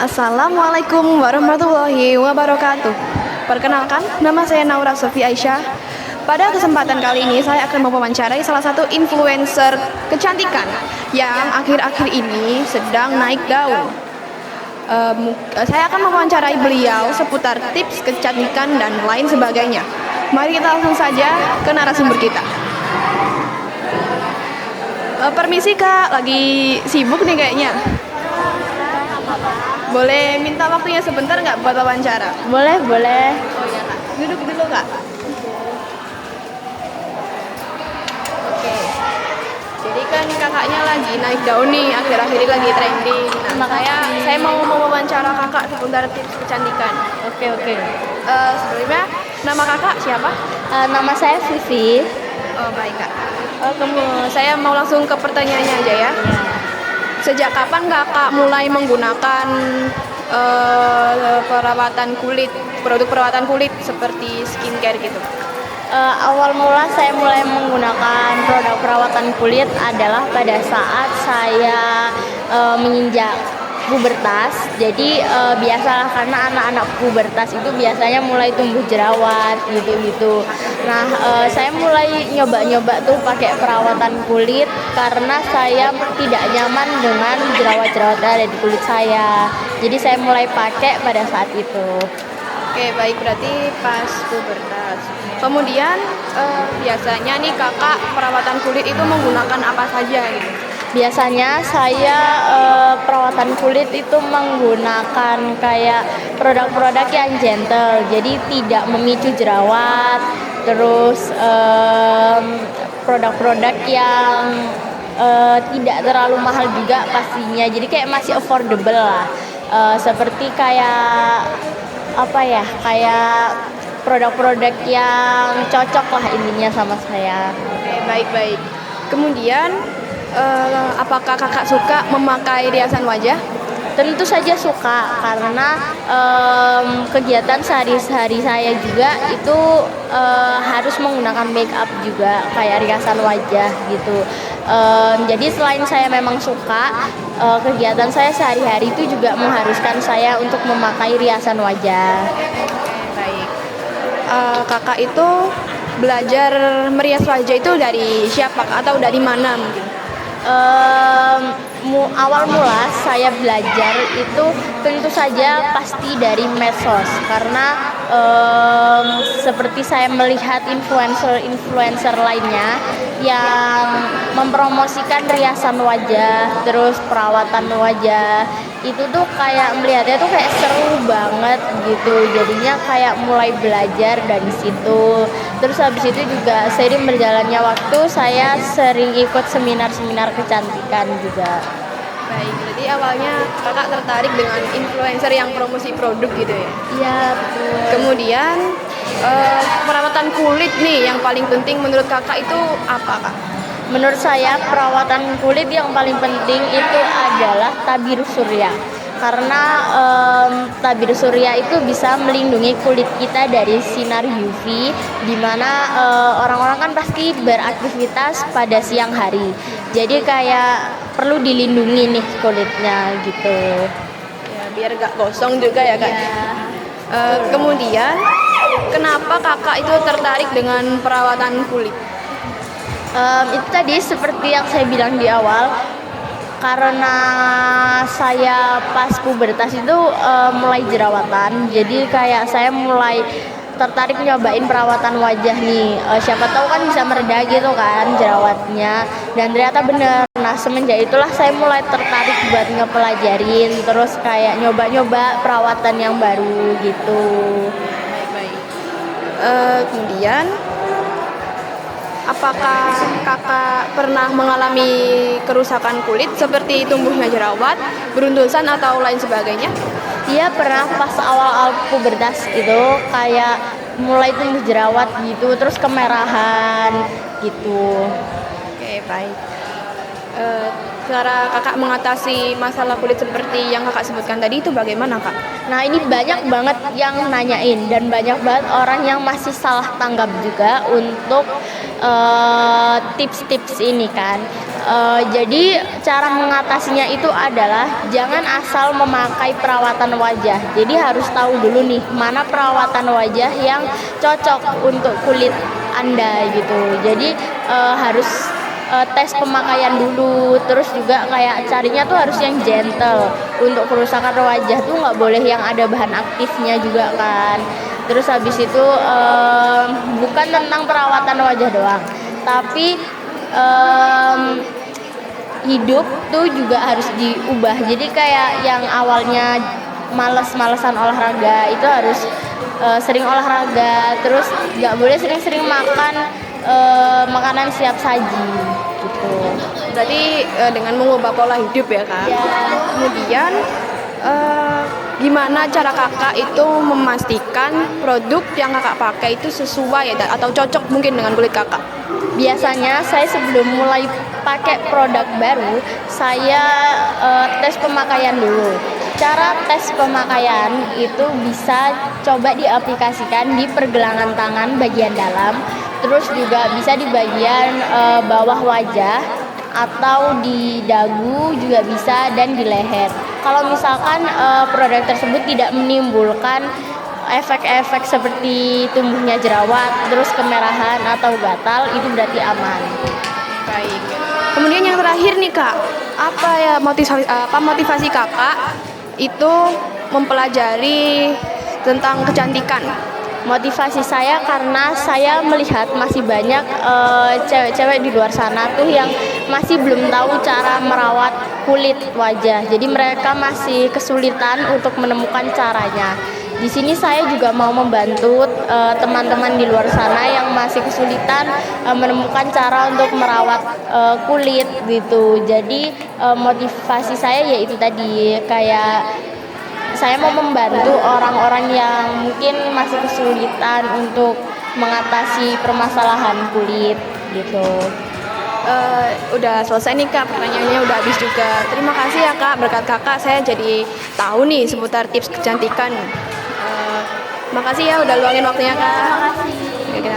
Assalamualaikum warahmatullahi wabarakatuh. Perkenalkan, nama saya Naura Sofi Aisyah. Pada kesempatan kali ini saya akan mewawancarai salah satu influencer kecantikan yang akhir-akhir ini sedang naik daun. Saya akan mewawancarai beliau seputar tips kecantikan dan lain sebagainya. Mari kita langsung saja ke narasumber kita. Permisi Kak, lagi sibuk nih kayaknya. Boleh minta waktunya sebentar nggak buat wawancara? Boleh, boleh. Oh iya Kak, duduk dulu Kak. Oke, jadi kan kakaknya lagi naik daun nih, akhir-akhir ini lagi trending. Nah, makanya saya mau mewawancara kakak seputar tips kecantikan. Oke, oke. Sebelumnya, nama kakak siapa? Nama saya Vivi. Oh baik Kak. Saya mau langsung ke pertanyaannya aja ya. Sejak kapan kakak mulai menggunakan perawatan kulit, produk perawatan kulit seperti skincare gitu? Awal mula saya mulai menggunakan produk perawatan kulit adalah pada saat saya menginjak pubertas. Jadi biasalah karena anak-anak pubertas itu biasanya mulai tumbuh jerawat gitu-gitu. Nah, saya mulai nyoba-nyoba tuh pakai perawatan kulit karena saya tidak nyaman dengan jerawat-jerawat yang ada di kulit saya. Jadi saya mulai pakai pada saat itu. Oke, baik, berarti pas pubertas. Kemudian biasanya nih kakak perawatan kulit itu menggunakan apa saja gitu? Biasanya saya perawatan kulit itu menggunakan kayak produk-produk yang gentle, jadi tidak memicu jerawat. Terus produk-produk yang tidak terlalu mahal juga pastinya, jadi kayak masih affordable lah. Seperti kayak apa ya, kayak produk-produk yang cocok lah intinya sama saya. Oke, baik-baik. Kemudian apakah kakak suka memakai riasan wajah? Tentu saja suka karena kegiatan sehari-hari saya juga itu harus menggunakan make up juga kayak riasan wajah gitu. Jadi selain saya memang suka, kegiatan saya sehari-hari itu juga mengharuskan saya untuk memakai riasan wajah. Baik. Kakak itu belajar merias wajah itu dari siapa atau dari mana mungkin? Awal mula saya belajar itu tentu saja pasti dari medsos karena seperti saya melihat influencer lainnya yang mempromosikan riasan wajah terus perawatan wajah, itu tuh kayak melihatnya tuh kayak seru banget gitu, jadinya kayak mulai belajar dari situ. Terus habis itu juga seiring berjalannya waktu saya sering ikut seminar-seminar kecantikan juga. Baik, berarti awalnya kakak tertarik dengan influencer yang promosi produk gitu ya? Iya, betul. Kemudian perawatan kulit nih yang paling penting menurut kakak itu apa kak? Menurut saya perawatan kulit yang paling penting itu adalah tabir surya. Karena tabir surya itu bisa melindungi kulit kita dari sinar UV, di mana orang-orang kan pasti beraktivitas pada siang hari. Jadi kayak perlu dilindungi nih kulitnya gitu. Ya, biar gak gosong juga ya kak. Kemudian kenapa kakak itu tertarik dengan perawatan kulit? Itu tadi seperti yang saya bilang di awal, karena saya pas pubertas itu mulai jerawatan, jadi kayak saya mulai tertarik nyobain perawatan wajah nih. Siapa tahu kan bisa mereda gitu kan jerawatnya, dan ternyata bener. Nah, semenjak itulah saya mulai tertarik buat ngepelajarin, terus kayak nyoba-nyoba perawatan yang baru gitu. Baik-baik. Kemudian apakah kakak pernah mengalami kerusakan kulit seperti tumbuhnya jerawat, beruntusan atau lain sebagainya? Iya, pernah pas awal-awal pubertas itu kayak mulai tumbuh jerawat gitu, terus kemerahan gitu. Oke, baik. Cara kakak mengatasi masalah kulit seperti yang kakak sebutkan tadi itu bagaimana kak? Nah, ini banyak banget yang nanyain dan banyak banget orang yang masih salah tanggap juga untuk tips-tips ini kan. Jadi cara mengatasinya itu adalah jangan asal memakai perawatan wajah. Jadi harus tahu dulu nih mana perawatan wajah yang cocok untuk kulit Anda gitu. Jadi harus tes pemakaian dulu, terus juga kayak carinya tuh harus yang gentle. Untuk kerusakan wajah tuh nggak boleh yang ada bahan aktifnya juga kan. Terus habis itu bukan tentang perawatan wajah doang, tapi hidup tuh juga harus diubah. Jadi kayak yang awalnya males-malesan olahraga itu harus sering olahraga. Terus nggak boleh sering-sering makan makanan siap saji gitu. Berarti dengan mengubah pola hidup ya kak. Ya. Kemudian gimana cara kakak itu memastikan produk yang kakak pakai itu sesuai ya, atau cocok mungkin dengan kulit kakak? Biasanya saya sebelum mulai pakai produk baru, saya tes pemakaian dulu. Cara tes pemakaian itu bisa coba diaplikasikan di pergelangan tangan bagian dalam, terus juga bisa di bagian bawah wajah atau di dagu juga bisa, dan di leher. Kalau misalkan produk tersebut tidak menimbulkan efek-efek seperti tumbuhnya jerawat, terus kemerahan atau gatal, itu berarti aman. Baik. Kemudian yang terakhir nih kak, apa ya motivasi kakak itu mempelajari tentang kecantikan? Motivasi saya karena saya melihat masih banyak cewek-cewek di luar sana tuh yang masih belum tahu cara merawat kulit wajah. Jadi mereka masih kesulitan untuk menemukan caranya. Di sini saya juga mau membantu teman-teman di luar sana yang masih kesulitan menemukan cara untuk merawat kulit gitu. Jadi motivasi saya yaitu tadi, kayak saya mau membantu orang-orang yang mungkin masih kesulitan untuk mengatasi permasalahan kulit gitu. Udah selesai nih kak, pertanyaannya udah habis juga. Terima kasih ya kak, berkat kakak saya jadi tahu nih seputar tips kecantikan. Makasih ya udah luangin waktunya kak. Terima kasih. Oke,